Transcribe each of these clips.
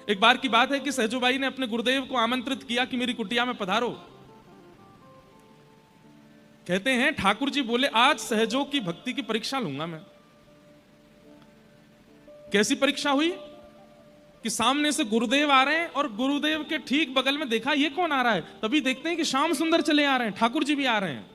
एक बार की बात है कि सहजोबाई ने अपने गुरुदेव को आमंत्रित किया कि मेरी कुटिया में पधारो। कहते हैं ठाकुर जी बोले आज सहजो की भक्ति की परीक्षा लूंगा मैं। कैसी परीक्षा हुई कि सामने से गुरुदेव आ रहे हैं और गुरुदेव के ठीक बगल में देखा ये कौन आ रहा है, तभी देखते हैं कि श्याम सुंदर चले आ रहे हैं, ठाकुर जी भी आ रहे हैं।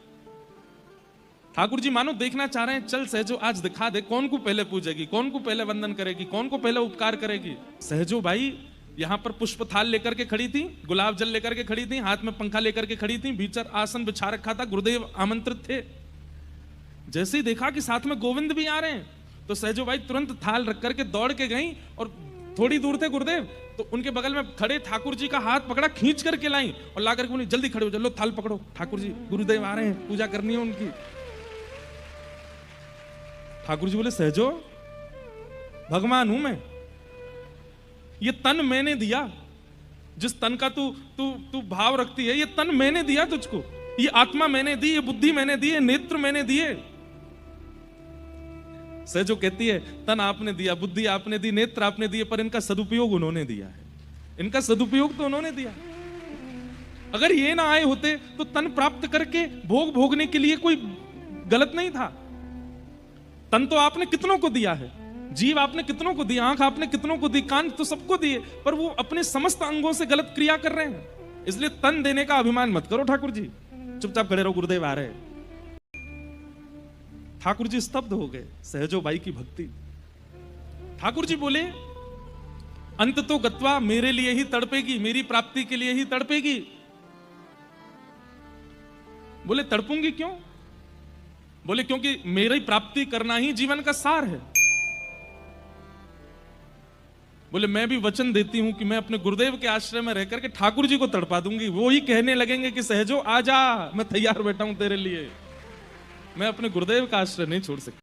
ठाकुर जी मानो देखना चाह रहे हैं, चल सहजो आज दिखा दे कौन को पहले पूजेगी, कौन को पहले वंदन करेगी, कौन को पहले उपकार करेगी। सहजो बाई यहां पर पुष्प थाल लेकर के खड़ी थी, गुलाब जल लेकर के खड़ी थी, हाथ में पंखा लेकर के खड़ी थी, भीतर आसन बिछा रखा था, गुरुदेव आमंत्रित थे। जैसे ही देखा कि साथ में गोविंद भी आ रहे हैं तो सहजो बाई तुरंत थाल रख करके दौड़ के गई और थोड़ी दूर थे गुरुदेव तो उनके बगल में खड़े ठाकुर जी का हाथ पकड़ा, खींच करके लाई और ला करके बोली जल्दी खड़े हो, चलो थाल पकड़ो, ठाकुर जी गुरुदेव आ रहे हैं, पूजा करनी है उनकी। ठाकुर जी बोले सहजो भगवान हूं मैं, ये तन मैंने दिया, जिस तन का तू तू तू भाव रखती है, ये तन मैंने दिया तुझको, ये आत्मा मैंने दी, ये बुद्धि मैंने दी, ये नेत्र मैंने दिए। सहजो कहती है तन आपने दिया, बुद्धि आपने दी, नेत्र आपने दिए, पर इनका सदुपयोग उन्होंने दिया है, इनका सदुपयोग तो उन्होंने दिया। अगर ये ना आए होते तो तन प्राप्त करके भोग भोगने के लिए कोई गलत नहीं था। तन तो आपने कितनों को दिया है, जीव आपने कितनों को दिया, आंख आपने कितनों को दी, कान तो सबको दिए, पर वो अपने समस्त अंगों से गलत क्रिया कर रहे हैं। इसलिए तन देने का अभिमान मत करो ठाकुर जी, चुपचाप खड़े रहो, गुरुदेव आ रहे हैं। ठाकुर जी स्तब्ध हो गए, सहजो बाई की भक्ति। ठाकुर जी बोले अंत तो गत्वा मेरे लिए ही तड़पेगी, मेरी प्राप्ति के लिए ही तड़पेगी। बोले तड़पूंगी क्यों? बोले क्योंकि मेरी प्राप्ति करना ही जीवन का सार है। बोले मैं भी वचन देती हूं कि मैं अपने गुरुदेव के आश्रय में रहकर के ठाकुर जी को तड़पा दूंगी, वो ही कहने लगेंगे कि सहजो आजा, मैं तैयार बैठा हूं तेरे लिए, मैं अपने गुरुदेव का आश्रय नहीं छोड़ सकती।